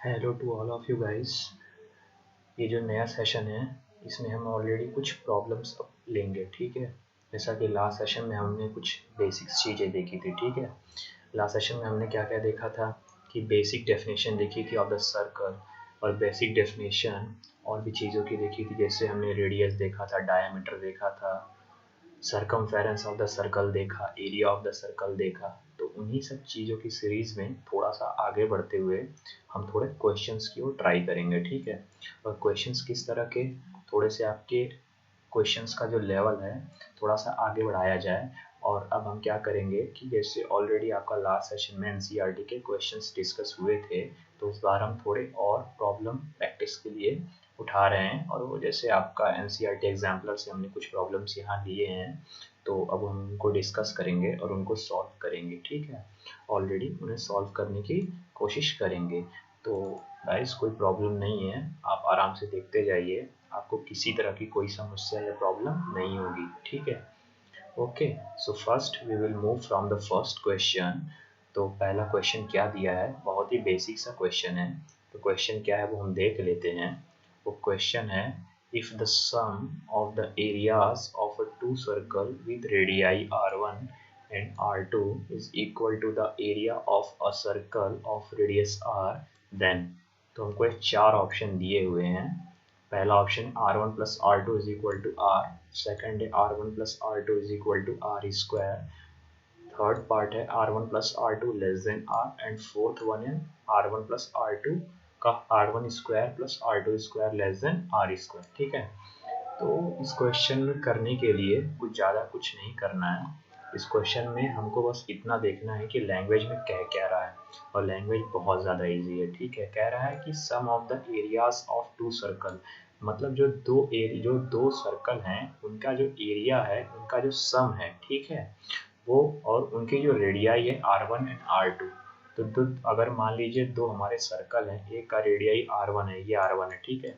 Hello to all of you guys. ये जो नया सेशन है इसमें हम ऑलरेडी कुछ प्रॉब्लम्स अब लेंगे, ठीक है। जैसा कि लास्ट सेशन में हमने कुछ बेसिक्स चीज़ें देखी थी, ठीक है। लास्ट सेशन में हमने क्या क्या देखा था कि बेसिक डेफिनेशन देखी थी ऑफ द सर्कल, और बेसिक डेफिनेशन और भी चीज़ों की देखी थी, जैसे हमने रेडियस देखा था, डायमीटर देखा था, सरकमफेरेंस ऑफ द सर्कल देखा, एरिया ऑफ द सर्कल देखा। तो उन्हीं सब चीज़ों की सीरीज़ में थोड़ा सा आगे बढ़ते हुए हम थोड़े क्वेश्चंस की ओर ट्राई करेंगे, ठीक है। और क्वेश्चंस किस तरह के, थोड़े से आपके क्वेश्चंस का जो लेवल है थोड़ा सा आगे बढ़ाया जाए। और अब हम क्या करेंगे कि जैसे ऑलरेडी आपका लास्ट सेशन में एनसीईआरटी के क्वेश्चंस डिस्कस हुए थे, तो इस बार हम थोड़े और प्रॉब्लम प्रैक्टिस के लिए उठा रहे हैं। और वो जैसे आपका एनसीईआरटी एग्जाम्पलर से हमने कुछ प्रॉब्लम्स यहाँ लिए हैं, तो अब हम उनको डिस्कस करेंगे और उनको सॉल्व करेंगे, ठीक है। ऑलरेडी उन्हें सॉल्व करने की कोशिश करेंगे। तो गाइस कोई प्रॉब्लम नहीं है, आप आराम से देखते जाइए, आपको किसी तरह की कोई समस्या या प्रॉब्लम नहीं होगी, ठीक है। Okay, so first we will move from the first question. तो पहला क्वेश्चन क्या दिया है, बहुत ही बेसिक सा क्वेश्चन है। तो क्वेश्चन क्या है वो हम देख लेते हैं। वो क्वेश्चन है, if the sum of the areas of a two circle with radii r1 and r2 is equal to the area of a circle of radius r, then। तो हमको ये चार ऑप्शन दिए हुए हैं। पहला option r1 plus r2 is equal to r, second है r1 plus r2 is equal to r square, third part है r1 plus r2 less than r, and fourth one है r1 प्लस r2 का r1 square plus r2 square less than r square, ठीक है। तो इस question में करने के लिए कुछ ज़्यादा कुछ नहीं करना है। इस क्वेश्चन में हमको बस इतना देखना है कि लैंग्वेज में कह क्या रहा है, और लैंग्वेज बहुत ज़्यादा इजी है, ठीक है। कह रहा है कि sum of the areas of two circle, मतलब जो दो सर्कल हैं उनका जो एरिया है, उनका जो सम है, ठीक है, वो, और उनकी जो रेडियाई है r1 एंड r2। तो अगर मान लीजिए दो हमारे सर्कल हैं, एक का रेडियाई r1 है, ये r1 है, ठीक है,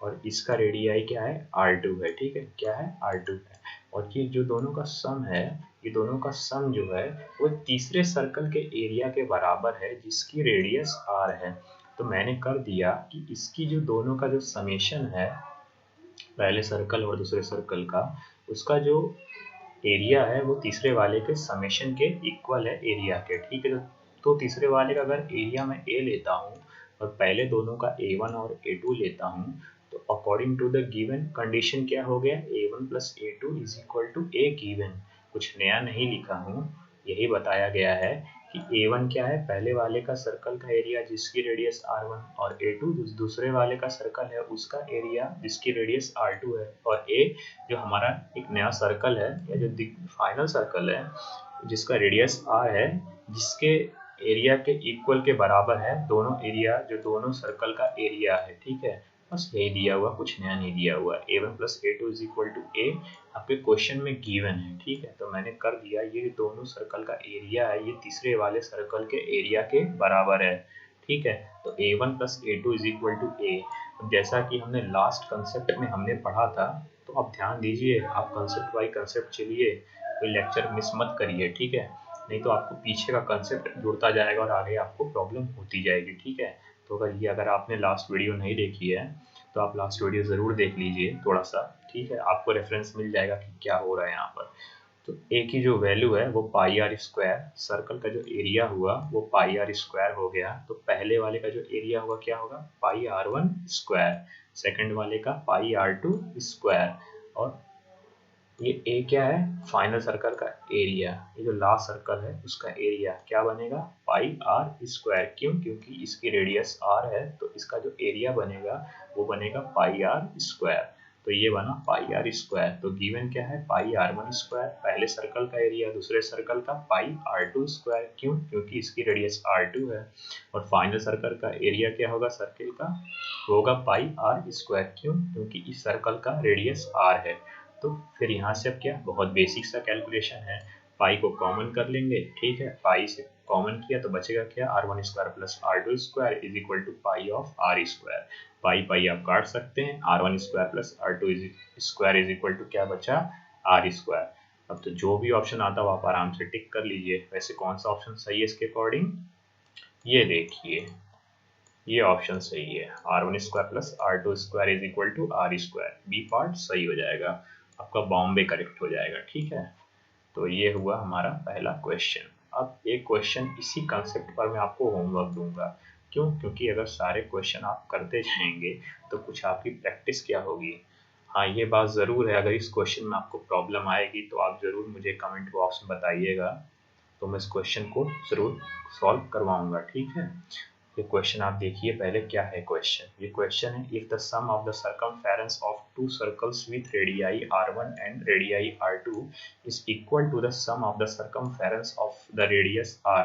और इसका रेडियाई क्या है, r2 है, ठीक है, क्या है, r2 है। और ये जो दोनों का सम है, ये दोनों का सम जो है वो तीसरे सर्कल के एरिया के बराबर है जिसकी रेडियस r है। तो मैंने कर दिया कि इसकी जो दोनों का जो समेशन है, पहले सर्कल और दूसरे सर्कल का, उसका जो एरिया है वो तीसरे वाले के समेशन के इक्वल है एरिया के, ठीक है। तो तीसरे वाले का अगर एरिया मैं a लेता हूँ और पहले दोनों का a1 और a2 लेता हूँ, तो according to the given condition क्या हो गया, a1 plus a2 is equal to a given. कुछ नया नहीं लिखा हूँ, यही बताया गया है कि a1 क्या है, पहले वाले का सर्कल का एरिया जिसकी रेडियस r1, और a2 दूसरे वाले का सर्कल है उसका एरिया जिसकी रेडियस r2 है, और a जो हमारा एक नया सर्कल है या जो फाइनल सर्कल है जिसका रेडियस r है, जिसके एरिया के इक्वल के बराबर है दोनों एरिया, जो दोनों सर्कल का एरिया है, ठीक है। बस यही दिया हुआ, कुछ नया नहीं दिया हुआ। a1 plus a2 is equal to a आपके क्वेश्चन में गिवन है, ठीक है। तो मैंने कर दिया, ये दोनों सर्कल का एरिया है, ये तीसरे वाले सर्कल के एरिया के बराबर है, ठीक है। तो a1 plus a2 is equal to a। जैसा कि हमने लास्ट कंसेप्ट में हमने पढ़ा था, तो आप ध्यान दीजिए, आप कंसेप्ट बाई कंसेप्ट चलिए, कोई लेक्चर मिस मत करिए, ठीक है। नहीं तो आपको पीछे का कंसेप्ट जुड़ता जाएगा और आगे आपको प्रॉब्लम होती जाएगी, ठीक है। तो अगर आपने लास्ट वीडियो नहीं देखी है तो आप लास्ट वीडियो ज़रूर देख लीजिए थोड़ा सा, ठीक है। आपको रेफरेंस मिल जाएगा कि क्या हो रहा है यहाँ पर। तो ए की जो वैल्यू है वो पाई आर स्क्वायर, सर्कल का जो एरिया हुआ वो पाई आर स्क्वायर हो गया। तो पहले वाले का जो एरिया होगा क्या होगा, पाई r1 स्क्वायर, सेकंड वाले का पाई r2 स्क्वायर, और ये ए क्या है, फाइनल सर्कल का एरिया, ये जो लास्ट सर्कल है उसका एरिया क्या बनेगा, पाई आर स्क्वायर। क्यों, क्योंकि इसकी रेडियस r है, तो इसका जो एरिया बनेगा वो बनेगा पाई आर स्क्वायर। तो ये बना पाई आर स्क्वायर। तो गिवन क्या है, पाई r1 स्क्वायर, पहले सर्कल का एरिया, दूसरे सर्कल का पाई r2 स्क्वायर। क्यों, क्योंकि इसकी रेडियस r2 है, और फाइनल सर्कल का एरिया क्या होगा, सर्कल का होगा पाई आर स्क्वायर। क्यों, क्योंकि इस सर्कल का रेडियस r है। तो फिर यहाँ से अब क्या, बहुत बेसिक सा कैलकुलेशन है, पाई को कॉमन कर लेंगे, ठीक है। पाई से कॉमन किया तो बचेगा क्या, r1 square plus r2 square is equal to pi of r square. Pi pi आप काट सकते हैं, r1 square plus r2 square is equal to क्या बचा, r स्क्वायर। अब तो जो भी ऑप्शन आता हो आप आराम से टिक कर लीजिए। वैसे कौन सा ऑप्शन सही है इसके अकॉर्डिंग, ये देखिए, ये ऑप्शन सही है, r1² plus r2² is equal to r²। B part सही हो जाएगा, आपका बॉम्बे करेक्ट हो जाएगा। ठीक है, तो ये हुआ हमारा पहला क्वेश्चन। अब एक क्वेश्चन इसी कंसेप्ट पर मैं आपको होमवर्क दूंगा। क्यों? क्योंकि अगर सारे क्वेश्चन आप करते जाएंगे तो कुछ आपकी प्रैक्टिस क्या होगी। हाँ, ये बात ज़रूर है, अगर इस क्वेश्चन में आपको प्रॉब्लम आएगी तो आप ज़रूर मुझे कमेंट बॉक्स में बताइएगा, तो मैं इस क्वेश्चन को ज़रूर सॉल्व करवाऊंगा। ठीक है, ये क्वेश्चन आप देखिए पहले क्या है क्वेश्चन। ये क्वेश्चन है, if the sum of the circumference of two circles with radii r1 and radii r2 is equal to the sum of the circumference of the radius r,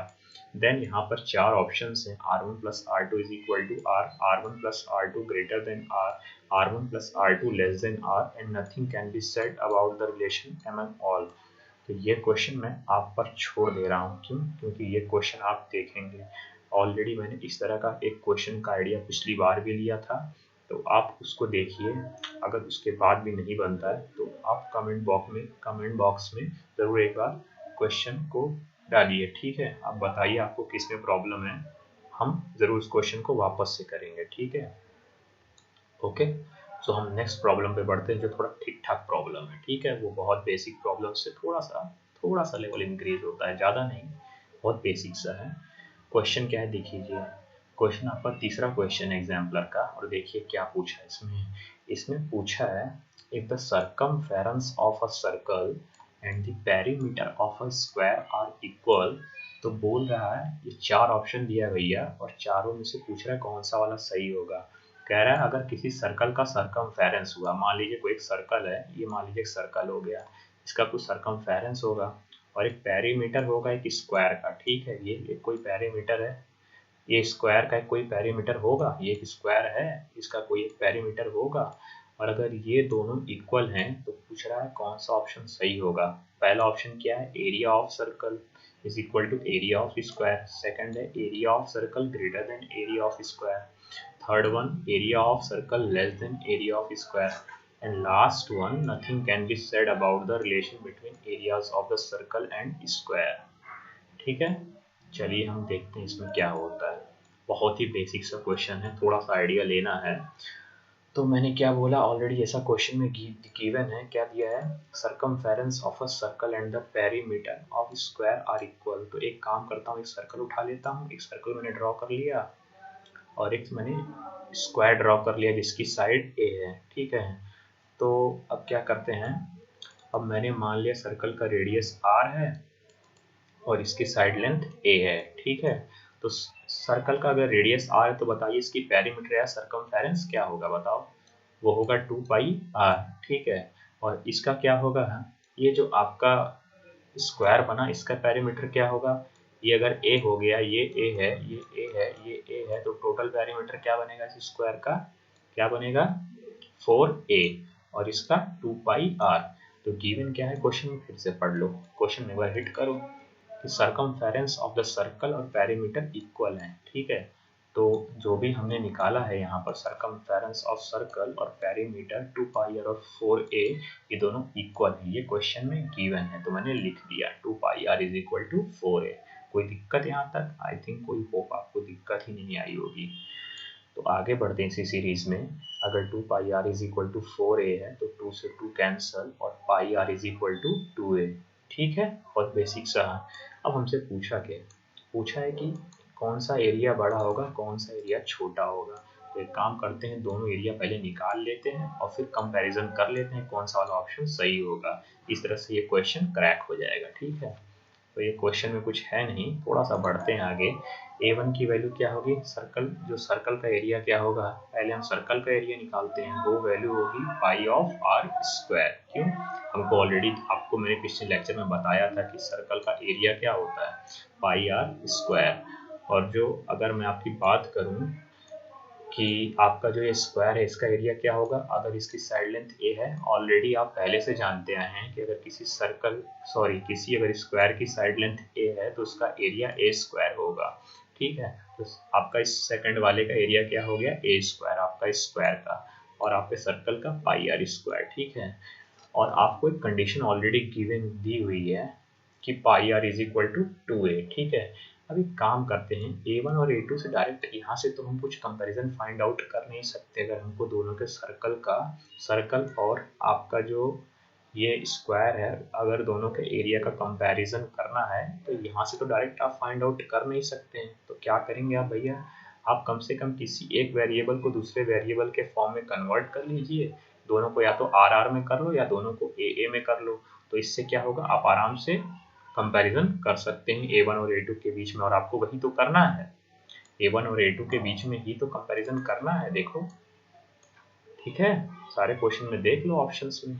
then यहाँ पर चार ऑप्शंस हैं, r1 plus r2 is equal to r, r1 plus r2 greater than r, r1 plus r2 less than r, and nothing can be said about the relation among all. तो ये question मैं आप पर छोड़ दे रहा हूँ। क्यों? क्योंकि ये क्वेश्चन आप देखेंगे, ऑलरेडी मैंने इस तरह का एक क्वेश्चन का आइडिया पिछली बार भी लिया था, तो आप उसको देखिए। अगर उसके बाद भी नहीं बनता है तो आप कमेंट बॉक्स में ज़रूर एक बार क्वेश्चन को डालिए। ठीक है, आप बताइए आपको किस में प्रॉब्लम है, हम ज़रूर उस क्वेश्चन को वापस से करेंगे। ठीक है, ओके। सो हम नेक्स्ट प्रॉब्लम पे बढ़ते हैं, जो थोड़ा ठीक ठाक प्रॉब्लम है। ठीक है, वो बहुत बेसिक प्रॉब्लम से थोड़ा सा लेवल इंक्रीज होता है, ज़्यादा नहीं, बहुत बेसिक सा है। क्वेश्चन क्या है देख लीजिए। क्वेश्चन आपका तीसरा क्वेश्चन है एग्जाम्पलर का, और देखिए क्या पूछा है इसमें पूछा है, if the circumference of a circle and the perimeter of a square are equal. तो बोल रहा है, ये चार ऑप्शन दिया है भैया, और चारों में से पूछ रहा है कौन सा वाला सही होगा। कह रहा है अगर किसी सर्कल का सर्कमफेरेंस हुआ, मान लीजिए कोई एक सर्कल है, ये मान लीजिए एक सर्कल हो गया, इसका कुछ सर्कमफेरेंस होगा, और एक पेरीमीटर होगा एक स्क्वायर का। ठीक है, ये कोई पेरीमीटर है, ये स्क्वायर का कोई पेरीमीटर होगा, ये एक स्क्वायर है, इसका कोई एक पेरीमीटर होगा, और अगर ये दोनों इक्वल हैं तो पूछ रहा है कौन सा ऑप्शन सही होगा। पहला ऑप्शन क्या है, area of circle is equal to area of square. Second है area of circle greater than area of square. Third one, area of circle less than area of square, and last one, nothing can be said about the relation between areas of the circle and square। ठीक है, चलिए हम देखते हैं इसमें क्या होता है। बहुत ही बेसिक सा क्वेश्चन है, थोड़ा सा आइडिया लेना है। तो मैंने क्या बोला, ऑलरेडी ऐसा क्वेश्चन में गिवन है, क्या दिया है, circumference of a circle and the perimeter of square are equal. तो एक काम करता हूँ, एक सर्कल उठा लेता हूँ, एक सर्कल मैंने ड्रॉ कर लिया, और एक मैंने स्क्वायर ड्रॉ कर लिया जिसकी साइड ए है। ठीक है, तो अब क्या करते हैं, अब मैंने मान लिया सर्कल का रेडियस r है और इसकी साइड लेंथ a है। ठीक है, तो सर्कल का अगर रेडियस r है तो बताइए इसकी पेरीमीटर या सर्कमफेरेंस क्या होगा, बताओ। वो होगा 2πr। ठीक है, और इसका क्या होगा, ये जो आपका स्क्वायर बना इसका पेरीमीटर क्या होगा, ये अगर a हो गया, ये a है, ये a है, ये a है, तो टोटल पेरीमीटर क्या बनेगा इस स्क्वायर का, क्या बनेगा 4a, और इसका 2πr। तो गिवन क्या है क्वेश्चन में, फिर से पढ़ लो क्वेश्चन, एक बार हिट करो कि सर्कमफेरेंस ऑफ द सर्कल और पेरीमीटर इक्वल हैं। ठीक है, तो जो भी हमने निकाला है यहाँ पर सर्कमफेरेंस ऑफ सर्कल और पेरीमीटर 2πr और 4a, ये दोनों इक्वल हैं, ये क्वेश्चन में गिवन है, तो मैंने लिख दिया 2πr is equal to 4a। कोई दिक्कत यहाँ तक? आई थिंक कोई होप आपको दिक्कत ही नहीं आई होगी। तो आगे बढ़ते हैं इसी सीरीज में। अगर 2πr is equal to 4a है तो 2 से 2 कैंसल, और πr is equal to 2a। ठीक है, बहुत बेसिक सा। अब हमसे पूछा क्या, पूछा है कि कौन सा एरिया बड़ा होगा, कौन सा एरिया छोटा होगा। तो एक काम करते हैं, दोनों एरिया पहले निकाल लेते हैं और फिर कंपैरिजन कर लेते हैं कौन सा वाला ऑप्शन सही होगा। इस तरह से ये क्वेश्चन क्रैक हो जाएगा। ठीक है, तो ये क्वेश्चन में कुछ है नहीं, थोड़ा सा बढ़ते हैं आगे। a1 की वैल्यू क्या होगी, सर्कल का एरिया क्या होगा, पहले हम सर्कल का एरिया निकालते हैं, वो वैल्यू होगी पाई ऑफ आर स्क्वायर। क्यों? हमको ऑलरेडी आपको मैंने पिछले लेक्चर में बताया था कि सर्कल का एरिया क्या होता है, पाई आर स्क्वायर। और जो अगर मैं आपकी बात करूं कि आपका जो ये स्क्वायर है इसका एरिया क्या होगा, अगर इसकी साइड लेंथ a है, ऑलरेडी आप पहले से जानते आए हैं कि अगर किसी अगर स्क्वायर की साइड लेंथ a है तो उसका एरिया a स्क्वायर होगा। ठीक है, तो आपका इस सेकंड वाले का एरिया क्या हो गया, a स्क्वायर, आपका स्क्वायर का, और आपके सर्कल का पाई आर स्क्वायर। ठीक है, और आपको एक कंडीशन ऑलरेडी गिवन दी हुई है कि pi r is equal to 2a। ठीक है, अब एक काम करते हैं, A1 और A2 से डायरेक्ट यहाँ से तो हम कुछ कंपैरिजन फाइंड आउट कर नहीं सकते। अगर हमको दोनों के सर्कल और आपका जो ये स्क्वायर है, अगर दोनों के एरिया का कंपैरिजन करना है तो यहाँ से तो डायरेक्ट आप फाइंड आउट कर नहीं सकते हैं। तो क्या करेंगे आप भैया, आप कम से कम किसी एक वेरिएबल को दूसरे वेरिएबल के फॉर्म में कन्वर्ट कर लीजिए। दोनों को या तो आर में कर लो या दोनों को ए में कर लो। तो इससे क्या होगा, आप आराम से कंपैरिजन कर सकते हैं A1 और A2 के बीच में। और आपको वही तो करना है, A1 और A2 के बीच में ही तो कंपैरिजन करना है। देखो ठीक है, सारे क्वेश्चन में देख लो ऑप्शंस में।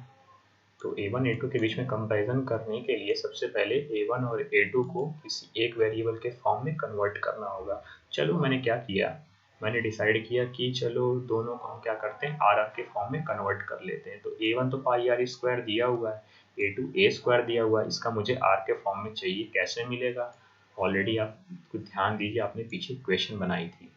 तो A1 A2 के बीच में कंपैरिजन करने के लिए सबसे पहले A1 और A2 को किसी एक वेरिएबल के फॉर्म में कन्वर्ट करना होगा। चलो मैंने क्या किया, मैंने डिसाइड किया कि चलो दोनों को हम क्या करते हैं, आर के फॉर्म में कन्वर्ट कर लेते हैं। तो A1 तो पाई आर स्क्वायर दिया हुआ है, A2 ए स्क्वायर दिया हुआ है, इसका मुझे आर के फॉर्म में चाहिए। कैसे मिलेगा, ऑलरेडी आप कुछ ध्यान दीजिए, आपने पीछे इक्वेशन बनाई थी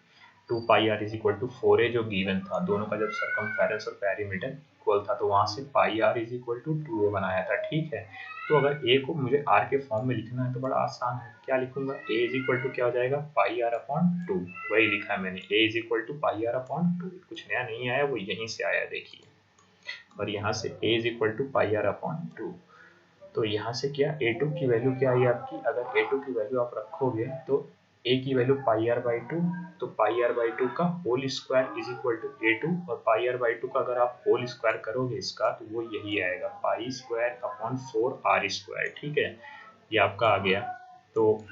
2 pi r is equal to 4a जो गिवन था, दोनों का जब सरकमफेरेंस और पेरीमीटर इक्वल था तो वहां से pi r is equal to 2a बनाया था। ठीक है, तो अगर a को मुझे r के फॉर्म में लिखना है तो बड़ा आसान है। क्या लिखूंगा, a इज इक्वल टू क्या हो जाएगा, पाई आर अपॉन 2। वही लिखा है मैंने, a is equal to pi r upon 2। कुछ नया नहीं आया, वो यहीं से आया देखिए। और यहाँ से a is equal to pi r upon 2। तो यहाँ से क्या, A2 की वैल्यू क्या आई आपकी, अगर A2 की वैल्यू आप रखोगे तो A की वैल्यू पाई आर बाई 2, तो पाई आर बाई 2 का whole square is equal to A2, और पाई आर बाई 2 का अगर आप होल स्क्वायर करोगे इसका तो वो यही आएगा, pi square upon 4 r square. ठीक है, ये आपका आ गया। तो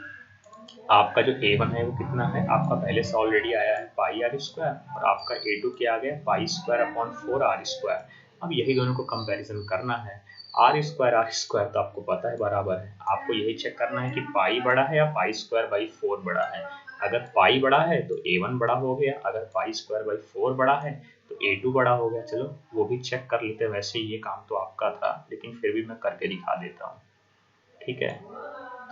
आपका जो A1 है वो कितना है, आपका पहले से ऑलरेडी आया है पाई आर स्क्वायर, और आपका A2 क्या आ गया, pi square upon 4 r square. अब यही दोनों को कंपैरिजन करना है। आर स्क्वायर तो आपको पता है बराबर है, आपको यही चेक करना है कि पाई बड़ा है या पाई स्क्वायर बाई 4 बड़ा है। अगर पाई बड़ा है तो A1 बड़ा हो गया, अगर पाई स्क्वायर बाई 4 बड़ा है तो A2 बड़ा हो गया। चलो वो भी चेक कर लेते हैं, वैसे ये काम तो आपका था लेकिन फिर भी मैं करके दिखा देता हूँ। ठीक है,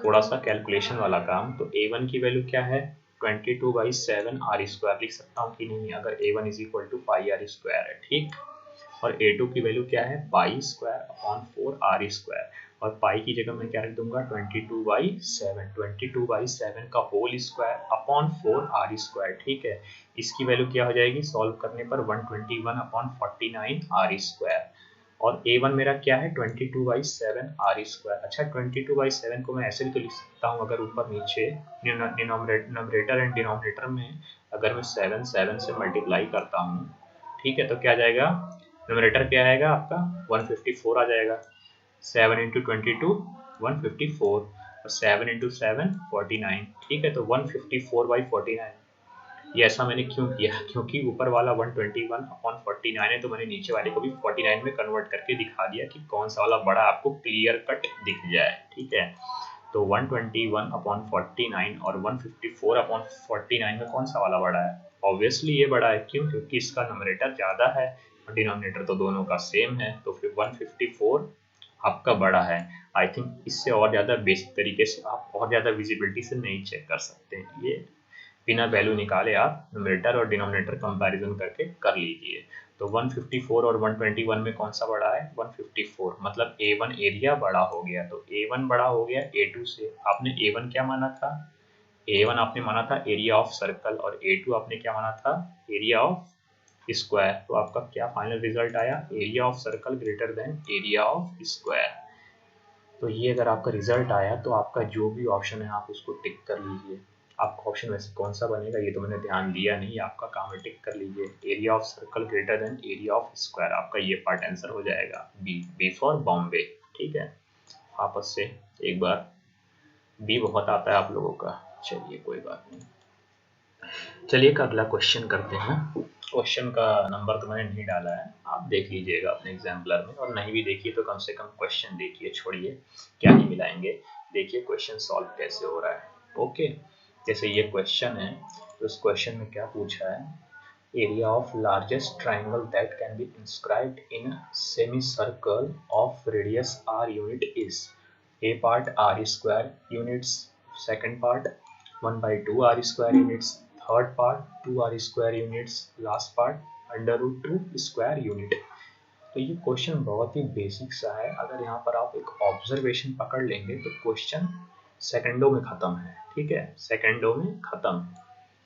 थोड़ा सा कैलकुलेशन वाला काम। तो A1 की वैल्यू क्या है, 22/7 आर स्क्वायर लिख सकता हूँ कि नहीं, अगर A1 is equal to pi r square है। ठीक, और A2 की वैल्यू क्या है, pi square upon 4 r square, और पाई की जगह मैं क्या रख दूंगा, 22/7 का whole square upon 4 r square. ठीक है, इसकी वैल्यू क्या हो जाएगी, सॉल्व करने पर 121/49 आर स्क्वायर। और A1 मेरा क्या है, 22/7 आर स्क्वायर। अच्छा, 22/7 को मैं ऐसे भी तो लिख सकता हूँ, अगर ऊपर नीचे न्यूमरेटर एंड डिनोमिनेटर में अगर मैं 7 से मल्टीप्लाई करता हूँ, ठीक है, तो क्या जाएगा, न्यूमरेटर क्या आएगा आपका 154 आ जाएगा। 7 इंटू 22 154, और 7 इंटू 7 49। ठीक है, तो 154/49। ये ऐसा मैंने क्यों किया, क्योंकि ऊपर वाला 121/49 है, तो मैंने नीचे वाले को भी 49 में कन्वर्ट करके दिखा दिया कि कौन सा वाला बड़ा आपको क्लियर कट दिख जाए। ठीक है, तो 121/49 और 154/49 में कौन सा वाला बड़ा है, ऑब्वियसली ये बड़ा है। क्यों, क्योंकि इसका न्यूमरेटर ज्यादा है और डिनोमिनेटर तो दोनों का सेम है, तो फिर 154 आपका बड़ा है। आई थिंक इससे और ज्यादा बेसिक तरीके से आप और ज्यादा विजिबिलिटी से नहीं चेक कर सकते हैं। ये बिना वैल्यू निकाले आप न्यूमरेटर और डिनोमिनेटर कंपैरिजन करके कर लीजिए। तो 154 और 121 में कौन सा बड़ा है, 154, मतलब A1 एरिया बड़ा हो गया। तो A1 बड़ा हो गया A2 से। आपने A1 क्या माना था, A1 आपने माना था एरिया ऑफ सर्कल, और A2 आपने क्या माना था, एरिया ऑफ स्क्वायर। तो आपका क्या फाइनल रिजल्ट आया, area of circle greater than area of square. तो ये अगर आपका रिजल्ट आया तो आपका जो भी ऑप्शन है आप उसको टिक कर लीजिए। आपका ऑप्शन वैसे कौन सा बनेगा ये तो मैंने ध्यान दिया नहीं, आपका काम है टिक कर लीजिए, area of circle greater than area of square. आपका ये पार्ट आंसर हो जाएगा, बी फॉर बॉम्बे। ठीक है, आपस से एक बार, बी बहुत आता है आप लोगों का, चलिए कोई बात नहीं। चलिए एक अगला क्वेश्चन करते हैं। क्वेश्चन का नंबर तो मैंने नहीं डाला है, आप देख लीजिएगा अपने एग्जाम्पलर में, और नहीं भी देखिए तो कम से कम क्वेश्चन देखिए, छोड़िए क्या ही मिलाएंगे। देखिए क्वेश्चन सॉल्व कैसे हो रहा है। ओके, जैसे ये क्वेश्चन है तो इस क्वेश्चन में क्या पूछा है, area of largest triangle that can be inscribed in semi circle of radius r unit is, a part r square units, second part 1/2 r square units, third part 2 r square units, last part √2 square unit। तो ये question बहुत ही basic सा है, अगर यहाँ पर आप एक ऑब्जर्वेशन पकड़ लेंगे तो क्वेश्चन सेकंडों में ख़त्म है, ठीक है, सेकंडों में ख़त्म।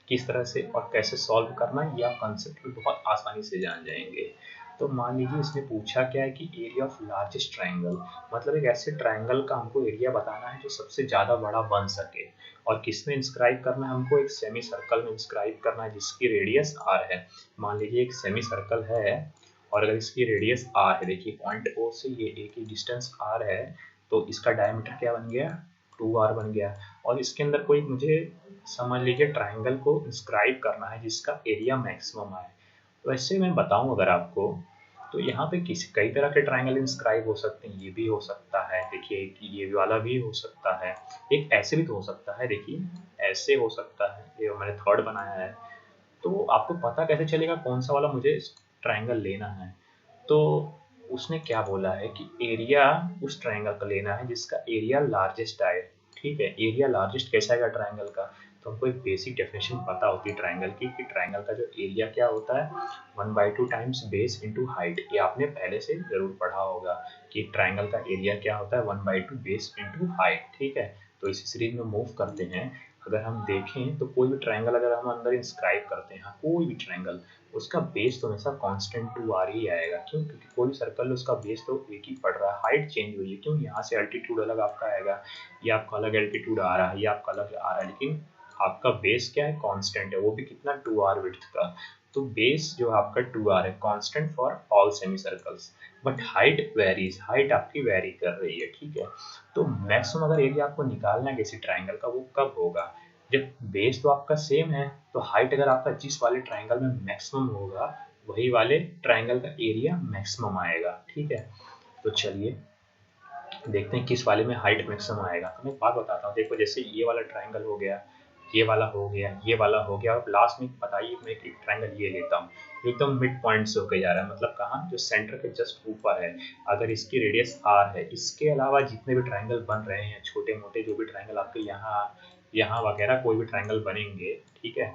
किस तरह से और कैसे सॉल्व करना है ये आप कंसेप्ट भी बहुत आसानी से जान जाएंगे। तो मान लीजिए इसने पूछा क्या है कि एरिया ऑफ लार्जेस्ट ट्रायंगल, मतलब एक ऐसे ट्रायंगल का हमको एरिया बताना है जो सबसे ज़्यादा बड़ा बन सके, और किस में इंस्क्राइब करना है हमको, एक सेमी सर्कल में इंस्क्राइब करना है जिसकी रेडियस r है। मान लीजिए एक सेमी सर्कल है और अगर इसकी रेडियस r है, देखिए पॉइंट O से ये a की डिस्टेंस r है, तो इसका डायमीटर क्या बन गया, 2r बन गया। और इसके अंदर कोई मुझे समझ लीजिए ट्राइंगल को इंस्क्राइब करना है जिसका एरिया मैक्सिमम आए। वैसे मैं बताऊं अगर आपको, तो यहाँ पे किसी कई तरह के ट्राइंगल इंस्क्राइब हो सकते हैं। ये भी हो सकता है, देखिए ये वाला भी हो सकता है, एक ऐसे भी तो हो सकता है, देखिए ऐसे हो सकता है, ये मैंने थर्ड बनाया है। तो आपको पता कैसे चलेगा कौन सा वाला मुझे ट्राइंगल लेना है? तो उसने क्या बोला है कि एरिया उस ट्राइंगल का लेना है जिसका एरिया लार्जेस्ट आए, ठीक है। एरिया लार्जेस्ट कैसा आएगा ट्राइंगल का, तो हमको एक बेसिक डेफिनेशन पता होती है ट्राइंगल की, कि ट्राइंगल का जो एरिया क्या होता है, 1/2 टाइम्स बेस इंटू हाइट। ये आपने पहले से जरूर पढ़ा होगा कि ट्राइंगल का एरिया क्या होता है, 1/2 बेस इंटू हाइट, ठीक है। तो इसी सीरीज में मूव करते हैं। अगर हम देखें तो कोई भी ट्राइंगल अगर हम अंदर इंस्क्राइब करते हैं, कोई भी ट्राइंगल, उसका बेस तो हमेशा कांस्टेंट 2r ही आएगा। क्यों? क्योंकि कोई भी सर्कल उसका बेस तो एक ही पड़ रहा है, हाइट चेंज हुई है। क्यों? यहाँ से एल्टीट्यूड अलग आपका आएगा, ये आपका अलग एल्टीट्यूड आ रहा है, ये आपका अलग आ रहा है, लेकिन आपका बेस क्या है, कांस्टेंट है, वो भी कितना, 2r विड्थ का। तो बेस जो आपका 2r है, constant for all semi circles, but height varies, height आपकी वेरी कर रही है, ठीक है। तो मैक्सिमम अगर एरिया आपको निकालना है किसी ट्राइंगल का, वो कब होगा, जब बेस तो आपका सेम है, तो हाइट अगर आपका जिस वाले ट्राइंगल में मैक्सिमम होगा, वही वाले ट्राइंगल का एरिया मैक्सिमम आएगा, ठीक है। तो चलिए देखते हैं किस वाले में हाइट मैक्सिमम आएगा। तो मैं एक बात बताता हूँ, देखो जैसे ये वाला ट्राइंगल हो गया, ये वाला हो गया, ये वाला हो गया, और लास्ट में बताइए मैं एक ट्राइंगल ये लेता हूँ, एकदम मिड पॉइंट से होकर जा रहा है, मतलब कहाँ, जो सेंटर के जस्ट ऊपर है। अगर इसकी रेडियस r है, इसके अलावा जितने भी ट्राइंगल बन रहे हैं, छोटे मोटे जो भी ट्राइंगल आपके यहाँ वगैरह कोई भी ट्राइंगल बनेंगे, ठीक है,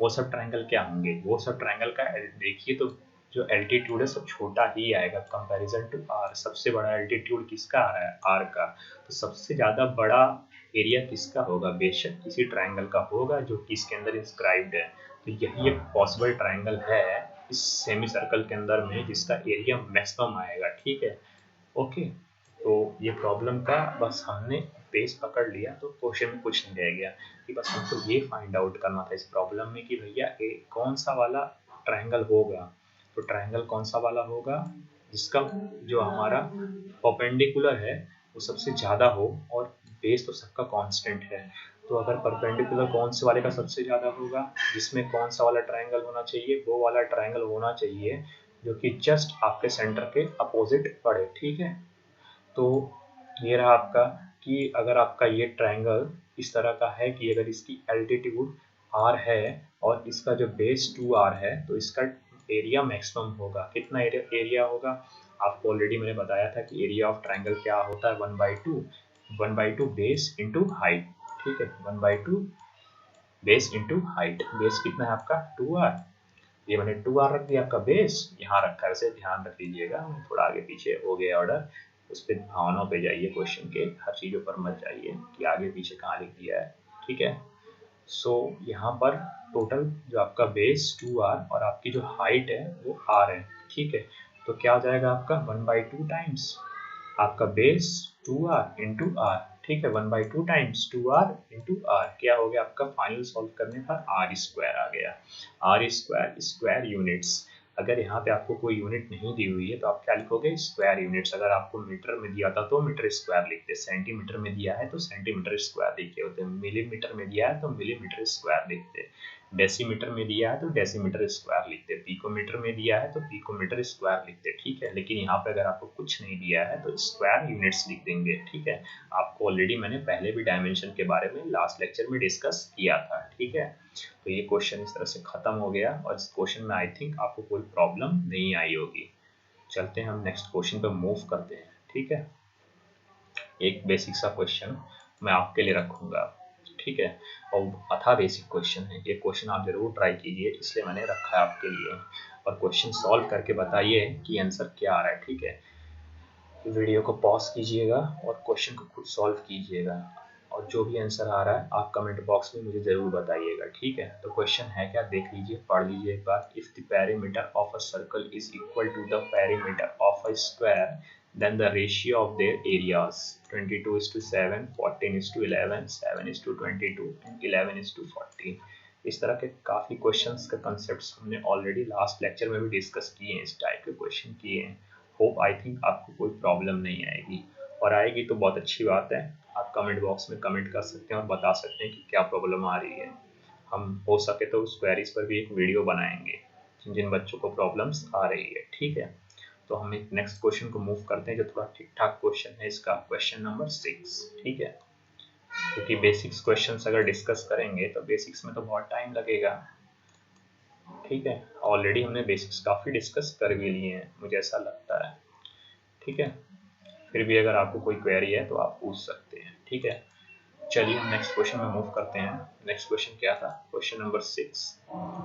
वो सब ट्राइंगल क्या होंगे, वो सब ट्राइंगल का देखिए तो जो एल्टीट्यूड है सब छोटा ही आएगा कंपैरिजन टू r। सबसे बड़ा एल्टीट्यूड किसका आ रहा है, r का। तो सबसे ज्यादा बड़ा एरिया किसका होगा, बेशक किसी ट्राइंगल का होगा जो कि इसके अंदर इंस्क्राइब्ड है। तो यही एक पॉसिबल ट्राइंगल है इस सेमी सर्कल के अंदर में जिसका एरिया मैक्सिमम आएगा, ठीक है। ओके, तो ये प्रॉब्लम का बस हमने बेस पकड़ लिया, तो क्वेश्चन में कुछ नहीं रह गया, कि बस हमको ये फाइंड आउट करना था इस प्रॉब्लम में कि भैया कौन सा वाला ट्राइंगल होगा। तो ट्राइंगल कौन सा वाला होगा जिसका जो हमारा परपेंडिकुलर है वो सबसे ज़्यादा हो और बेस तो सबका कांस्टेंट है। तो अगर परपेंडिकुलर कौन से वाले का सबसे ज़्यादा होगा, जिसमें कौन सा वाला ट्राइंगल होना चाहिए, वो वाला ट्राइंगल होना चाहिए जो कि जस्ट आपके सेंटर के अपोजिट पड़े, ठीक है। तो ये रहा आपका कि अगर आपका ये ट्राइंगल इस तरह का है कि अगर इसकी एल्टीट्यूड r है और इसका जो बेस 2r है, तो इसका एरिया मैक्सिमम होगा। कितना एरिया होगा, आपको ऑलरेडी मैंने बताया था कि एरिया ऑफ ट्राइंगल क्या होता है, 1/2 बेस इंटू हाइट, ठीक है, 1/2 बेस इंटू हाइट। बेस कितना है आपका 2r, ये मैंने 2r रख दिया, आपका बेस यहाँ रखा है, वैसे ध्यान रख लीजिएगा, थोड़ा आगे पीछे हो गया ऑर्डर, उस पर भावनाओं पे जाइए, क्वेश्चन के हर चीज़ों पर मत जाइए कि आगे पीछे कहाँ लिख दिया है, ठीक है। सो यहाँ पर टोटल जो आपका बेस 2r और आपकी जो हाइट है वो r है, ठीक है। तो क्या हो जाएगा आपका 1/2 टाइम्स आपका बेस 2r इंटू r, ठीक है, 1/2 टाइम्स 2r इंटू r, क्या हो गया आपका फाइनल सॉल्व करने पर r स्क्वायर आ गया। r स्क्वायर, स्क्वायर यूनिट्स, अगर यहाँ पे आपको कोई यूनिट नहीं दी हुई है तो आप क्या लिखोगे, स्क्वायर यूनिट्स। अगर आपको मीटर में दिया था तो मीटर स्क्वायर लिखते, सेंटीमीटर में दिया है तो सेंटीमीटर स्क्वायर लिखे होते, मिलीमीटर में दिया है तो मिलीमीटर स्क्वायर लिखते, डेसीमीटर में दिया है तो डेसीमीटर स्क्वायर लिखते, पिकोमीटर में दिया है तो पिकोमीटर स्क्वायर लिखते, ठीक है। लेकिन यहाँ पे अगर आपको कुछ नहीं दिया है तो स्क्वायर यूनिट्स लिख देंगे, ठीक है। आपको ऑलरेडी मैंने पहले भी डायमेंशन के बारे में लास्ट लेक्चर में डिस्कस किया था, ठीक है। तो ये क्वेश्चन इस तरह से खत्म हो गया और इस क्वेश्चन में आई थिंक आपको कोई प्रॉब्लम नहीं आई होगी। चलते हैं हम नेक्स्ट क्वेश्चन पे मूव करते हैं, ठीक है। एक बेसिक सा क्वेश्चन मैं आपके लिए रखूंगा, ठीक है, और अथा बेसिक क्वेश्चन है ये, क्वेश्चन आप जरूर ट्राई कीजिए, इसलिए मैंने रखा है आपके लिए। और क्वेश्चन सॉल्व करके बताइए कि आंसर क्या आ रहा है, ठीक है। वीडियो को पॉज कीजिएगा और क्वेश्चन को खुद सॉल्व कीजिएगा, और जो भी आंसर आ रहा है आप कमेंट बॉक्स में मुझे ज़रूर बताइएगा, ठीक है। तो क्वेश्चन है क्या, देख लीजिए, पढ़ लीजिए एक बार। If the perimeter of a circle is equal to the perimeter of a square then the ratio of their areas 22:7, 14:11, 7:22 and 11:14। इस तरह के काफ़ी क्वेश्चंस के कॉन्सेप्ट्स हमने ऑलरेडी लास्ट लेक्चर में भी डिस्कस किए हैं, इस टाइप के क्वेश्चन किए हैं। होप आई थिंक आपको कोई प्रॉब्लम नहीं आएगी, और आएगी तो बहुत अच्छी बात है। आप कमेंट बॉक्स में कमेंट कर सकते हैं और बता सकते हैं कि क्या प्रॉब्लम आ रही है। हम हो सके तो उस क्वेरीज पर भी एक वीडियो बनाएंगे जिन जिन बच्चों को प्रॉब्लम्स आ रही है, ठीक है। तो हम एक नेक्स्ट क्वेश्चन को मूव करते हैं जो थोड़ा ठीक ठाक क्वेश्चन है इसका, क्वेश्चन नंबर 6, ठीक है। क्योंकि बेसिक्स क्वेश्चंस अगर डिस्कस करेंगे तो बेसिक्स में तो बहुत टाइम लगेगा, ठीक है। ऑलरेडी हमने बेसिक्स काफ़ी डिस्कस कर भी लिए हैं, मुझे ऐसा लगता है, ठीक है। फिर भी अगर आपको कोई क्वेरी है तो आप पूछ सकते हैं, ठीक है। चलिए हम नेक्स्ट क्वेश्चन में मूव करते हैं। नेक्स्ट क्वेश्चन क्या था, क्वेश्चन नंबर 6।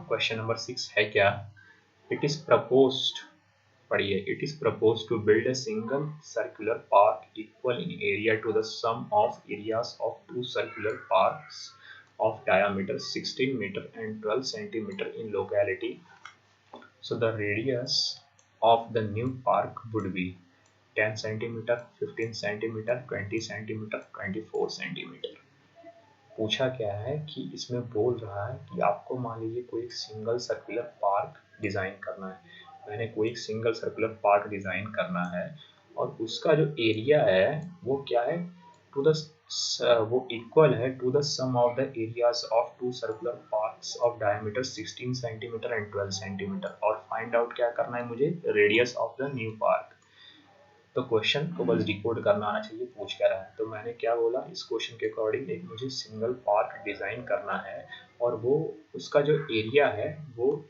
क्वेश्चन नंबर 6 है क्या, इट इज प्रपोज्ड, पढ़िए, it is proposed to build a single circular park equal in area to the sum of areas of two circular parks of diameter 16 meter and 12 centimeter in locality. So the radius of the new park would be 10 centimeter, 15 centimeter, 20 centimeter, 24 centimeter। पूछा क्या है कि इसमें बोल रहा है कि आपको मान लीजिए कोई एक सिंगल सर्कुलर पार्क डिज़ाइन करना है। मैंने कोई एक सिंगल सर्कुलर पार्क डिज़ाइन करना है और उसका जो एरिया है वो क्या है, टू द वो इक्वल है to the sum of the areas of two circular parks of diameter 16 centimetre and 12 centimetre. और फाइंड आउट क्या करना है मुझे, radius of the new park. तो क्वेश्चन को बस डिकोड करना आना चाहिए, पूछ क्या रहा है। तो मैंने क्या बोला, इस क्वेश्चन के अकॉर्डिंग एक मुझे सिंगल पार्क डिज़ाइन करना है और वो उसका जो एरिया है वो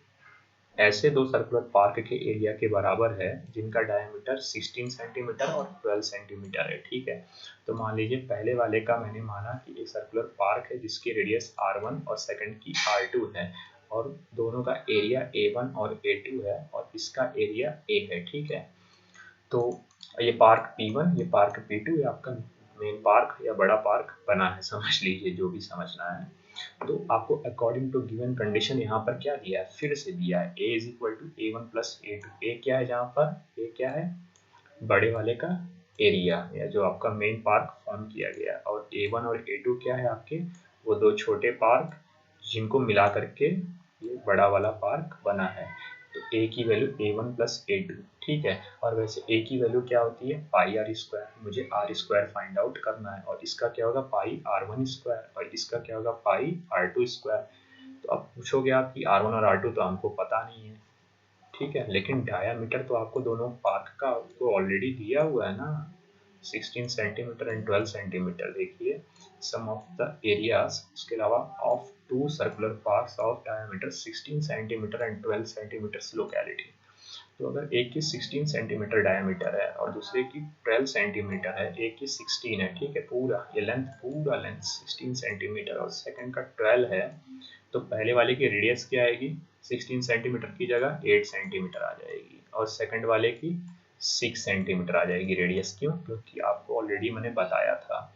ऐसे दो सर्कुलर पार्क के एरिया के बराबर है जिनका डायमीटर 16 सेंटीमीटर और 12 सेंटीमीटर है, ठीक है। तो मान लीजिए पहले वाले का मैंने माना कि एक सर्कुलर पार्क है जिसकी रेडियस R1 और सेकंड की R2 है और दोनों का एरिया A1 और A2 है और इसका एरिया A है, ठीक है। तो ये पार्क P1, ये पार्क P2, ये आपका मेन पार्क या बड़ा पार्क बना है, समझ लीजिए जो भी समझना है। तो आपको अकॉर्डिंग टू गिवन कंडीशन यहाँ पर क्या दिया है, फिर से दिया है A is equal to A1 plus A2। A क्या है, जहाँ पर A क्या है, बड़े वाले का एरिया या जो आपका मेन पार्क फॉर्म किया गया, और A1 और A2 क्या है आपके, वो दो छोटे पार्क जिनको मिला करके ये बड़ा वाला पार्क बना है। तो A की वैल्यू A1 प्लस A2, ठीक है। और वैसे A की वैल्यू क्या होती है, पाई आर स्क्वायर। मुझे आर स्क्वायर फाइंड आउट करना है और इसका क्या होगा, पाई R1 स्क्वायर, और इसका क्या होगा, पाई R2 स्क्वायर। तो अब पूछोगे आप कि R1 और R2 तो हमको पता नहीं है, ठीक है, लेकिन डायामीटर तो आपको दोनों पार्क का आपको ऑलरेडी दिया हुआ है ना, 16 सेंटीमीटर एंड 12 सेंटीमीटर। देखिए सम ऑफ द एरियाज, उसके अलावा of two circular parks of diameter 16 centimetre and 12 centimetre locality. तो अगर एक की 16 सेंटीमीटर डायमीटर है और दूसरे की 12 सेंटीमीटर है, एक की 16 है, ठीक है, पूरा ये लेंथ, पूरा लेंथ 16 सेंटीमीटर और सेकंड का 12 है, तो पहले वाले की रेडियस क्या आएगी, 16 सेंटीमीटर की जगह 8 सेंटीमीटर आ जाएगी और सेकंड वाले की 6 सेंटीमीटर आ जाएगी रेडियस। क्यों, क्योंकि आपको ऑलरेडी मैंने बताया था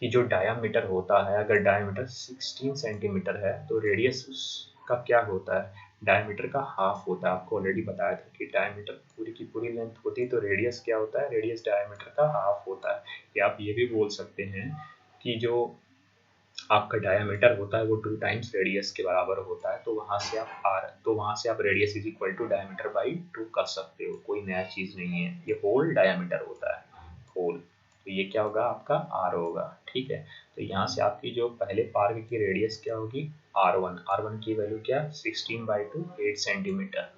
कि जो डायामीटर होता है, अगर डायामीटर 16 सेंटीमीटर है तो रेडियस उसका क्या होता है, डायमीटर का हाफ होता है। आपको ऑलरेडी बताया था कि डायमीटर पूरी की पूरी लेंथ होती है तो रेडियस क्या होता है, रेडियस डायमीटर का हाफ होता है। या आप ये भी बोल सकते हैं कि जो आपका डायमीटर होता है वो 2 टाइम्स रेडियस के बराबर होता है। तो वहाँ से आप radius is equal to diameter by 2 कर सकते हो, कोई नया चीज़ नहीं है। ये होल डायमीटर होता है, होल। तो ये क्या होगा, आपका R होगा, ठीक है। तो यहाँ से आपकी जो पहले पार्क की रेडियस क्या होगी, R1 की वैल्यू क्या, 16/2 8 सेंटीमीटर,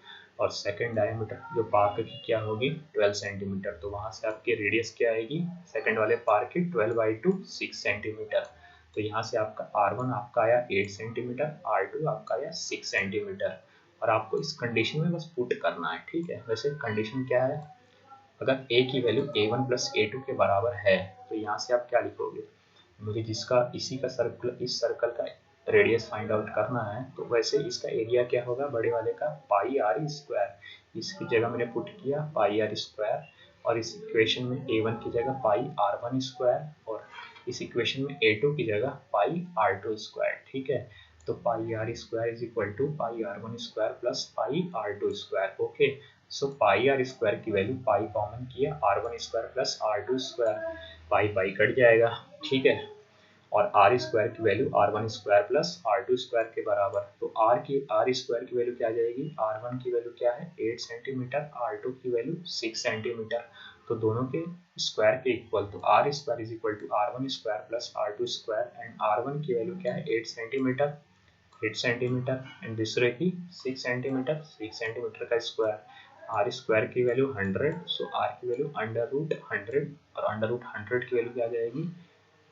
और सेकंड डायमीटर जो पार्क की क्या होगी, 12 सेंटीमीटर। तो वहाँ से आपकी रेडियस क्या आएगी, सेकंड वाले पार्क की 12/2 6 सेंटीमीटर। तो यहाँ से आपका R1 आपका आया 8 सेंटीमीटर, R2 आपका आया 6 सेंटीमीटर, और आपको इस कंडीशन में बस पुट करना है, ठीक है। वैसे कंडीशन क्या है, अगर A की वैल्यू A1 प्लस A2 के बराबर है तो यहाँ से आप क्या लिखोगे, मुझे जिसका इसी का सर्कल, इस सर्कल का रेडियस फाइंड आउट करना है, तो वैसे इसका एरिया क्या होगा, बड़े वाले का पाई आर स्क्वायर। इसकी जगह मैंने पुट किया पाई आर स्क्वायर और इस इक्वेशन में A1 की जगह पाई R1 स्क्वायर और इस इक्वेशन में a2 की जगह पाई r2 स्क्वायर, ठीक है। तो pi r square is equal to pi r1 square plus pi r2 square. Okay, so pi r square की वैल्यू पाई कॉमन किया, r1 square plus r2 square, pi pi cut जाएगा, ठीक है। और r square की value r1 square plus r2 square के बराबर। तो r स्क्वायर की वैल्यू क्या आ जाएगी, r1 की वैल्यू क्या है 8 सेंटीमीटर, r2 की वैल्यू 6 सेंटीमीटर। तो दोनों के स्क्वायर के इक्वल, तो r square is equal to r1 square plus r2 square, and r1 की वैल्यू क्या है 8 सेंटीमीटर, 8 सेंटीमीटर, एंड दूसरे की 6 सेंटीमीटर, 6 सेंटीमीटर का स्क्वायर। आर स्क्वायर की वैल्यू 100, सो आर की वैल्यू अंडर रूट 100, और अंडर रूट 100 की वैल्यू क्या आ जाएगी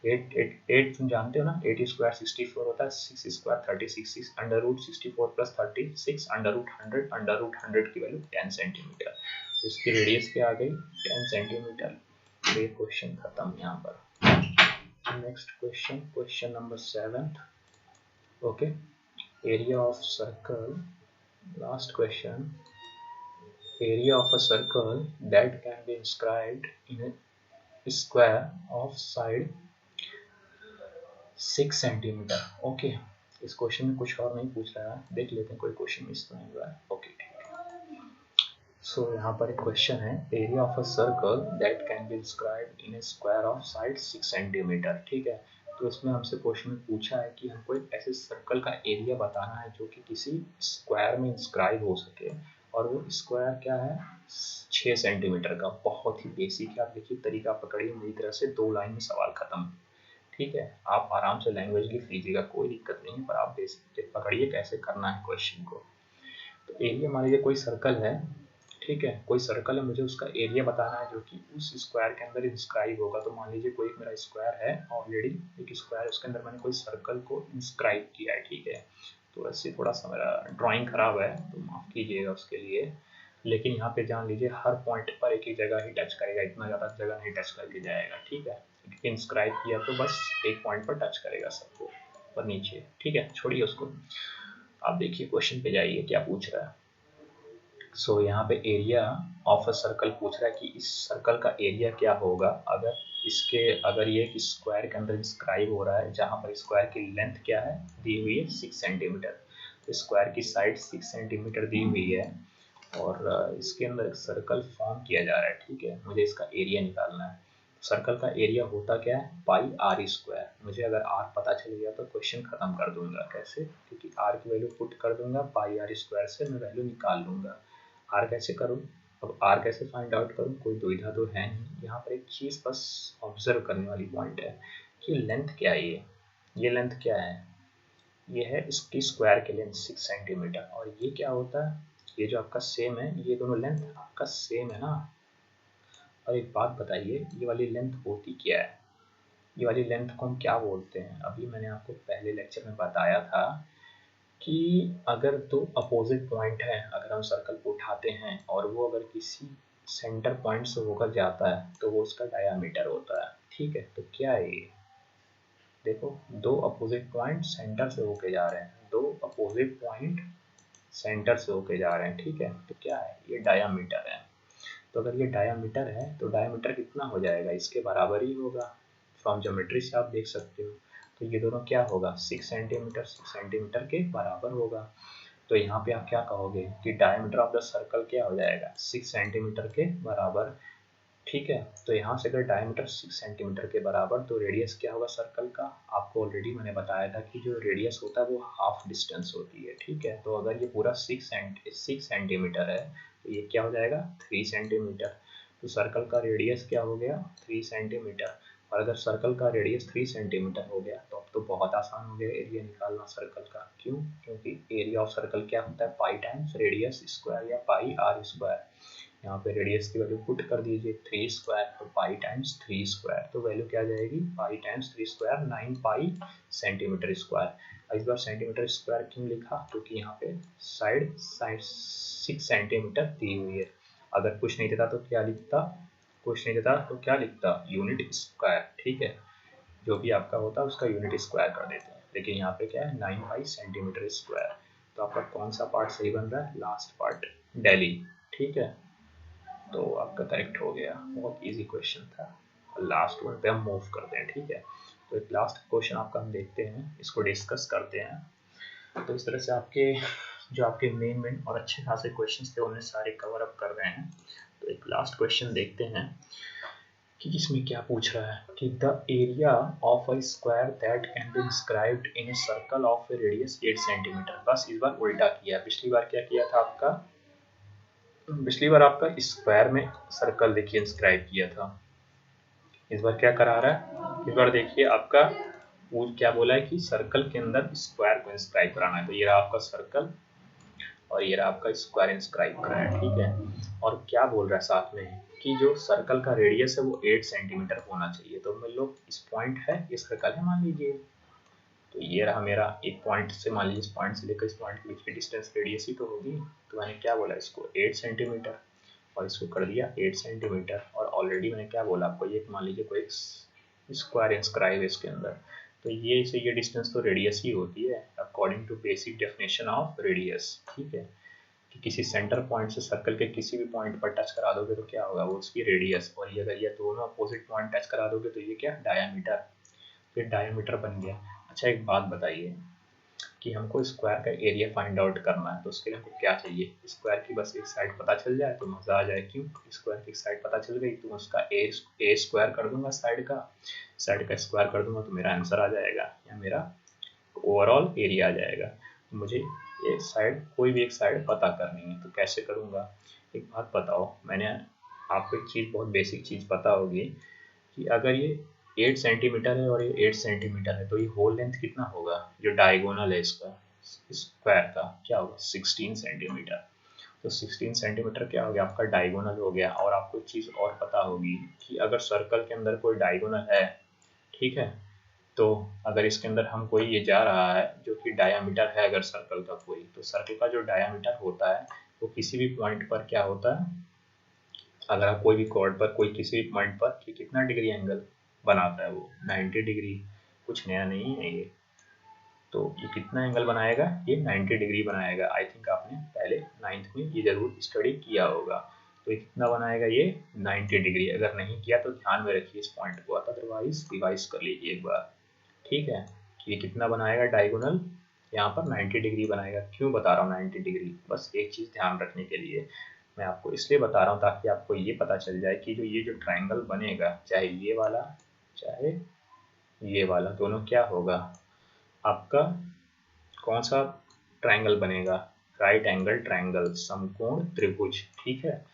8 तुम जानते हो ना, 8 स्क्वायर 64 होता है, 6 square 36, under root 64 plus 36 under root 100 की वैल्यू 10 सेंटीमीटर। तो इसकी रेडियस क्या आ गई 10 सेंटीमीटर। तो ये क्वेश्चन खत्म यहाँ पर। Next question, question number 7। Okay, area of circle, last question, area of a circle that can be inscribed in a square of side 6 centimetre. Okay, इस क्वेश्चन में कुछ और नहीं पूछ रहा है, देख लेते हैं कोई क्वेश्चन मिस तो नहीं हुआ है। ओके, ठीक है। सो यहाँ पर एक क्वेश्चन है, area of a circle that can be inscribed in A square of side 6 centimetre, ठीक है। तो इसमें हमसे क्वेश्चन में पूछा है कि हमको एक ऐसे सर्कल का एरिया बताना है जो कि किसी स्क्वायर में इंस्क्राइब हो सके, और वो स्क्वायर क्या है 6 सेंटीमीटर का। बहुत ही बेसिक है, आप देखिए तरीका पकड़िए मेरी तरह से, 2 लाइन में सवाल खत्म, ठीक है। आप आराम से लैंग्वेज लिख लीजिएगा, कोई दिक्कत नहीं है, पर आप बेसिक पकड़िए कैसे करना है क्वेश्चन को। तो एरिया मान लीजिए कोई सर्कल है, ठीक है, कोई सर्कल है, मुझे उसका एरिया बताना है जो कि उस स्क्वायर के अंदर इंस्क्राइब होगा। तो मान लीजिए कोई मेरा स्क्वायर है ऑलरेडी, एक स्क्वायर, उसके अंदर मैंने कोई सर्कल को इंस्क्राइब किया है, ठीक है। तो ऐसे थोड़ा सा मेरा ड्राइंग खराब है तो माफ़ कीजिएगा उसके लिए, लेकिन यहाँ पे जान लीजिए हर पॉइंट पर एक ही जगह ही टच करेगा, इतना ज़्यादा जगह नहीं टच करके जाएगा, ठीक है। इंस्क्राइब किया तो बस एक पॉइंट पर टच करेगा सबको, पर नीचे, ठीक है, छोड़िए उसको। आप देखिए क्वेश्चन पे जाइए क्या पूछ रहा है। सो यहाँ पे एरिया ऑफ अ सर्कल पूछ रहा है कि इस सर्कल का एरिया क्या होगा अगर ये एक स्क्वायर के अंदर इंस्क्राइब हो रहा है, जहाँ पर स्क्वायर की लेंथ क्या है दी हुई है 6 सेंटीमीटर, तो स्क्वायर की साइड 6 सेंटीमीटर दी हुई है, और इसके अंदर एक सर्कल फॉर्म किया जा रहा है, ठीक है। मुझे इसका एरिया निकालना है। सर्कल का एरिया होता क्या है पाई आर स्क्वायर। मुझे अगर आर पता चल गया तो क्वेश्चन खत्म कर दूंगा। कैसे, क्योंकि आर की वैल्यू पुट कर दूंगा, पाई आर स्क्वायर से मैं वैल्यू निकाल लूंगा। आर कैसे करूँ, अब आर कैसे फाइंड आउट करूँ, कोई दुविधा तो है नहीं। यहाँ पर एक चीज़ बस ऑब्जर्व करने वाली पॉइंट है कि लेंथ क्या है, ये लेंथ क्या है, ये है इसकी स्क्वायर की लेंथ 6 सेंटीमीटर, और ये क्या होता है, ये जो आपका सेम है, ये दोनों लेंथ आपका सेम है ना। और एक बात बताइए, ये वाली लेंथ होती क्या है, ये वाली लेंथ को हम क्या बोलते हैं। अभी मैंने आपको पहले लेक्चर में बताया था कि अगर दो अपोजिट पॉइंट है, अगर हम सर्कल को उठाते हैं और वो अगर किसी सेंटर पॉइंट से होकर जाता है तो वो उसका डायामीटर होता है, ठीक है। तो क्या है ये, देखो दो अपोजिट पॉइंट सेंटर से होके जा रहे हैं, दो अपोजिट पॉइंट सेंटर से होके जा रहे हैं, ठीक है। तो क्या है, ये डायामीटर है। तो अगर ये डायामीटर है तो डायामीटर कितना हो जाएगा, इसके बराबर ही होगा। फ्रॉम ज्योमेट्री से आप देख सकते हो। तो ये दोनों क्या होगा 6 सेंटीमीटर 6 सेंटीमीटर के बराबर होगा। तो यहाँ पे आप क्या कहोगे कि डायमीटर ऑफ द सर्कल क्या हो जाएगा 6 सेंटीमीटर के बराबर, ठीक है। तो यहाँ से अगर डायमीटर 6 सेंटीमीटर के बराबर, तो रेडियस क्या होगा सर्कल का, आपको ऑलरेडी मैंने बताया था कि जो रेडियस होता है वो हाफ डिस्टेंस होती है, ठीक है। तो अगर ये पूरा 6 सेंटीमीटर है तो ये क्या हो जाएगा 3 सेंटीमीटर। तो सर्कल का रेडियस क्या हो गया 3 सेंटीमीटर। और अगर सर्कल का रेडियस 3 सेंटीमीटर हो गया तो अब तो बहुत आसान हो गया एरिया निकालना सर्कल का। क्यों, क्योंकि एरिया ऑफ सर्कल क्या होता है पाई टाइम्स रेडियस स्क्वायर या पाई आर स्क्वायर। यहाँ पे रेडियस की वैल्यू पुट कर दीजिए 3 स्क्वायर, तो पाई टाइम्स 3 स्क्वायर, तो वैल्यू क्या आ जाएगी पाई टाइम्स 3 स्क्वायर 9 पाई सेंटीमीटर स्क्वायर। इस बार सेंटीमीटर स्क्वायर क्यों लिखा, क्योंकि यहाँ पे साइड 6 सेंटीमीटर दी हुई है। अगर कुछ नहीं देता तो क्या लिखता, यूनिट स्क्वायर, ठीक है। जो भी आपका होता है उसका यूनिट स्क्वायर कर देते हैं, लेकिन यहाँ पे क्या है 9 पाई सेंटीमीटर स्क्वायर। तो आपका कौन सा पार्ट सही बन रहा है, लास्ट पार्ट दिल्ली, ठीक है। तो आपका करेक्ट हो गया, बहुत इजी क्वेश्चन था। और लास्ट वन पे हम मूव करते हैं, ठीक है। तो एक लास्ट क्वेश्चन आपका हम देखते हैं, इसको डिस्कस करते हैं। तो इस तरह से आपके जो आपके मेन और अच्छे खासे क्वेश्चंस थे उन्हें सारे कवर अप कर रहे हैं। तो एक लास्ट क्वेश्चन देखते हैं कि इसमें क्या पूछ रहा है कि the area of a square that can be inscribed in a circle of A radius 8 centimetre. बस इस बार उल्टा किया, पिछली बार क्या किया था आपका, पिछली बार आपका स्क्वायर में सर्कल देखिए इंस्क्राइब किया था, इस बार क्या करा रहा है, इस बार देखिए आपका वो क्या बोला है कि सर्कल के अंदर स्क्वायर को इंस्क्राइब कराना है। तो ये रहा आपका सर्कल और ये रहा आपका स्क्वायर इंस्क्राइब करा है, ठीक है। और क्या बोल रहा है साथ में कि जो सर्कल का रेडियस है वो 8 सेंटीमीटर होना चाहिए। तो मान लो इस पॉइंट है, ये सर्कल है मान लीजिए, तो ये रहा मेरा एक पॉइंट से, मान लीजिए इस पॉइंट से लेकर इस पॉइंट के बीच की डिस्टेंस रेडियस ही तो होगी। तो मैंने क्या बोला इसको 8 सेंटीमीटर और इसको कर दिया 8 सेंटीमीटर। और ऑलरेडी मैंने क्या बोला आपको, ये मान लीजिए कोई स्क्वायर इंस्क्राइब है इसके अंदर, तो ये से ये डिस्टेंस तो रेडियस ही होती है according to basic definition of radius, ठीक है। कि किसी सेंटर पॉइंट से सर्कल के किसी भी पॉइंट पर टच करा दोगे तो क्या होगा, वो उसकी रेडियस, और ये अगर ये दोनों अपोजिट पॉइंट टच करा दोगे तो ये क्या डायमीटर, फिर डायमीटर बन गया। अच्छा एक बात बताइए कि हमको स्क्वायर का एरिया फाइंड आउट करना है, तो उसके लिए हमको क्या चाहिए, स्क्वायर की बस एक साइड पता चल जाए तो मज़ा आ जाए। क्यों, स्क्वायर की एक साइड पता चल गई तो उसका ए स्क्वायर कर दूंगा, साइड का स्क्वायर कर दूंगा तो मेरा आंसर आ जाएगा या मेरा ओवरऑल एरिया आ जाएगा। तो मुझे एक साइड, कोई भी एक साइड पता करनी है, तो कैसे करूँगा। एक बात बताओ, मैंने आपको एक चीज़, बहुत बेसिक चीज़ पता होगी कि अगर ये 8 सेंटीमीटर है और ये 8 सेंटीमीटर है तो ये होल लेंथ कितना होगा, जो डायगोनल है इसका स्क्वायर का क्या होगा 16 सेंटीमीटर। तो 16 सेंटीमीटर क्या हो गया आपका डायगोनल हो गया। और आपको एक चीज़ और पता होगी कि अगर सर्कल के अंदर कोई डायगोनल है, ठीक है, तो अगर इसके अंदर हम कोई ये जा रहा है जो कि डायामीटर है अगर सर्कल का कोई, तो सर्कल का जो डायामीटर होता है वो किसी भी पॉइंट पर क्या होता है, अगर आप कोई भी कॉर्ड पर कोई किसी भी पॉइंट पर कि कितना डिग्री एंगल बनाता है वो 90 डिग्री, कुछ नया नहीं है ये। तो ये कितना एंगल बनाएगा, ये 90 डिग्री बनाएगा। आई थिंक आपने पहले 9th में ये जरूर स्टडी किया होगा। तो ये कितना बनाएगा, ये 90 डिग्री। अगर नहीं किया तो ध्यान में रखिए इस पॉइंट को, अदरवाइज रिवाइज कर लीजिए एक बार, ठीक है। कि ये कितना बनाएगा डायगोनल, यहाँ पर 90 डिग्री बनाएगा। क्यों बता रहा हूँ 90 डिग्री, बस एक चीज़ ध्यान रखने के लिए मैं आपको इसलिए बता रहा हूँ ताकि आपको ये पता चल जाए कि जो ये जो ट्रायंगल बनेगा, चाहे ये वाला चाहे ये वाला, दोनों क्या होगा आपका, कौन सा ट्रायंगल बनेगा, राइट एंगल ट्रायंगल, समकोण त्रिभुज, ठीक है।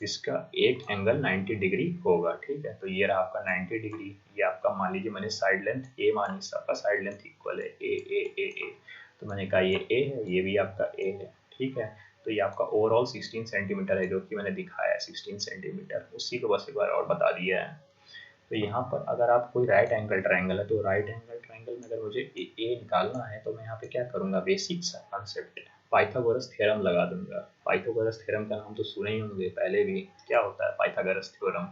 इसका एक एंगल 90 डिग्री होगा, ठीक है। तो ये रहा आपका 90 डिग्री, ये आपका मान लीजिए मैंने साइड लेंथ ए मानी, सबका साइड लेंथ इक्वल है ए ए ए ए, तो मैंने कहा ये ए है, ये भी आपका ए है, ठीक है। तो ये आपका ओवरऑल 16 सेंटीमीटर है जो कि मैंने दिखाया है 16 सेंटीमीटर, उसी को बस एक बार और बता दिया है। तो यहाँ पर अगर आप कोई राइट एंगल ट्रायंगल है, तो राइट एंगल ट्रायंगल में अगर मुझे ए निकालना है तो मैं यहाँ पे क्या करूँगा, बेसिक सा कॉन्सेप्ट है, पाइथागोरस थ्योरम लगा दूंगा। पाइथागोरस थ्योरम का नाम तो सुने ही होंगे पहले भी। क्या होता है पाइथागोरस थ्योरम,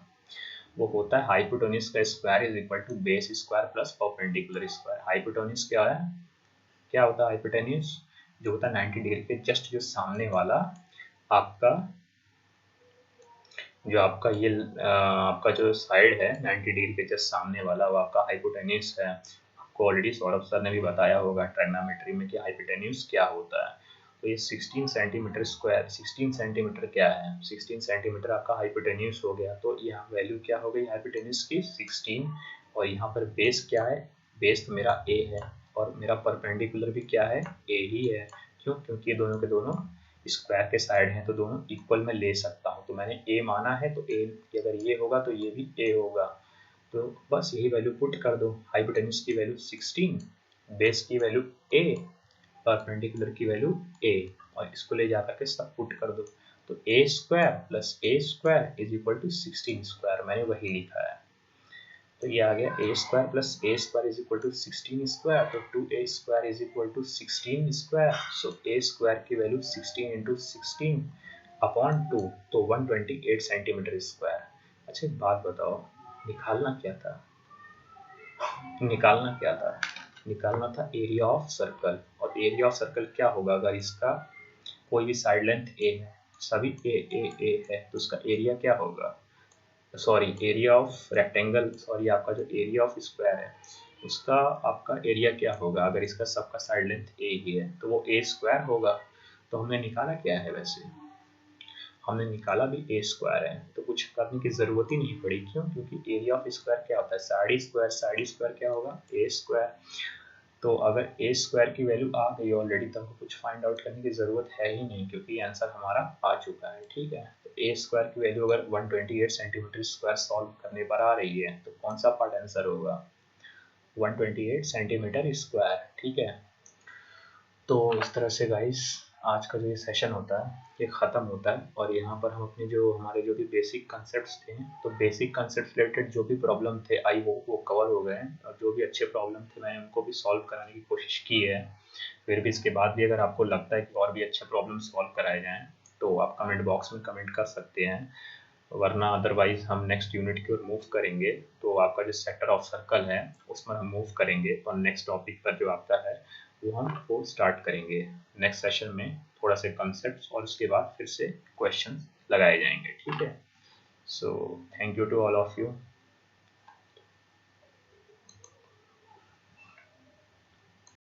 वो होता है हाइपोटेन्यूज का square is equal to base square plus perpendicular square. Hypotenuse क्या है, क्या होता है हाइपोटेन्यूज, जो होता है 90 डिग्री के जस्ट जो सामने वाला आपका, जो आपका ये आपका जो साइड है 90 डिग्री के जस्ट सामने वाला, वो आपका हाइपोटेन्यूज है। आपको ऑलरेडी सौरभ सर ने भी बताया होगा ट्रिग्नोमेट्री में कि हाइपोटेन्यूज क्या होता है। तो ये 16 सेंटीमीटर स्क्वायर, 16 सेंटीमीटर क्या है, 16 सेंटीमीटर आपका हाइपोटेन्यूज हो गया। तो यहाँ वैल्यू क्या हो गई हाइपोटेन्यूज की 16, और यहाँ पर बेस क्या है, बेस तो मेरा ए है और मेरा परपेंडिकुलर भी क्या है, ए ही है। क्यों, क्योंकि ये दोनों के दोनों स्क्वायर के साइड हैं तो दोनों इक्वल में ले सकता हूँ। तो मैंने ए माना है तो ए अगर ये होगा तो ये भी ए होगा। तो बस यही वैल्यू पुट कर दो, हाइपोटेन्यूज की वैल्यू 16, बेस की वैल्यू ए, परपेंडिकुलर की वैल्यू ए, और इसको ले जाकर के सब पुट कर दो। तो A square plus A square is equal to 16 square, मैंने वही लिखा है। तो ये आ गया A square plus A square is equal to 16 square, तो 2a square is equal to 16 square. So A square की वैल्यू 16 इंटू 16 अपॉन 2, तो 128 सेंटीमीटर स्क्वायर। अच्छा एक बात बताओ, निकालना क्या था, निकालना क्या था, निकालना था एरिया ऑफ सर्कल। और एरिया ऑफ सर्कल क्या होगा, अगर इसका कोई भी साइड लेंथ ए है, सभी ए ए ए है, तो उसका एरिया क्या होगा, sorry area of rectangle, sorry आपका जो एरिया ऑफ स्क्वायर है उसका आपका एरिया क्या होगा अगर इसका सबका साइड लेंथ ए ही है, तो वो ए स्क्वायर होगा। तो हमने निकाला क्या है, वैसे हमने निकाला भी ए स्क्वायर है, तो कुछ करने की ज़रूरत ही नहीं पड़ी। क्यों? क्योंकि एरिया ऑफ स्क्वायर क्या होता है, साइड स्क्वायर, साइड स्क्वायर क्या होगा, ए स्क्वायर। तो अगर ए स्क्वायर की वैल्यू आ गई ऑलरेडी, तो हमको कुछ फाइंड आउट करने की ज़रूरत है ही नहीं, क्योंकि आंसर हमारा आ चुका है। ठीक है, तो ए स्क्वायर की वैल्यू अगर 128 सेंटीमीटर स्क्वायर सॉल्व करने पर आ रही है, तो कौन सा पार्ट आंसर होगा, 128 सेंटीमीटर स्क्वायर। ठीक है, तो इस तरह से गाइस आज का जो ये सेशन होता है ये ख़त्म होता है, और यहाँ पर हम अपने जो हमारे जो भी बेसिक कंसेप्ट्स थे, तो बेसिक कंसेप्ट रिलेटेड जो भी प्रॉब्लम थे आई होप वो कवर हो गए हैं, और जो भी अच्छे प्रॉब्लम थे मैंने उनको भी सॉल्व कराने की कोशिश की है। फिर भी इसके बाद भी अगर आपको लगता है कि और भी अच्छे प्रॉब्लम सॉल्व कराए जाएँ तो आप कमेंट बॉक्स में कमेंट कर सकते हैं, वरना अदरवाइज हम नेक्स्ट यूनिट की ओर मूव करेंगे। तो आपका जो सेक्टर ऑफ सर्कल है उसमें हम मूव करेंगे, और नेक्स्ट टॉपिक पर जो आपका है वो हम वो स्टार्ट करेंगे नेक्स्ट सेशन में, थोड़ा से कंसेप्ट और उसके बाद फिर से क्वेश्चन लगाए जाएंगे। ठीक है, so thank you to all of you.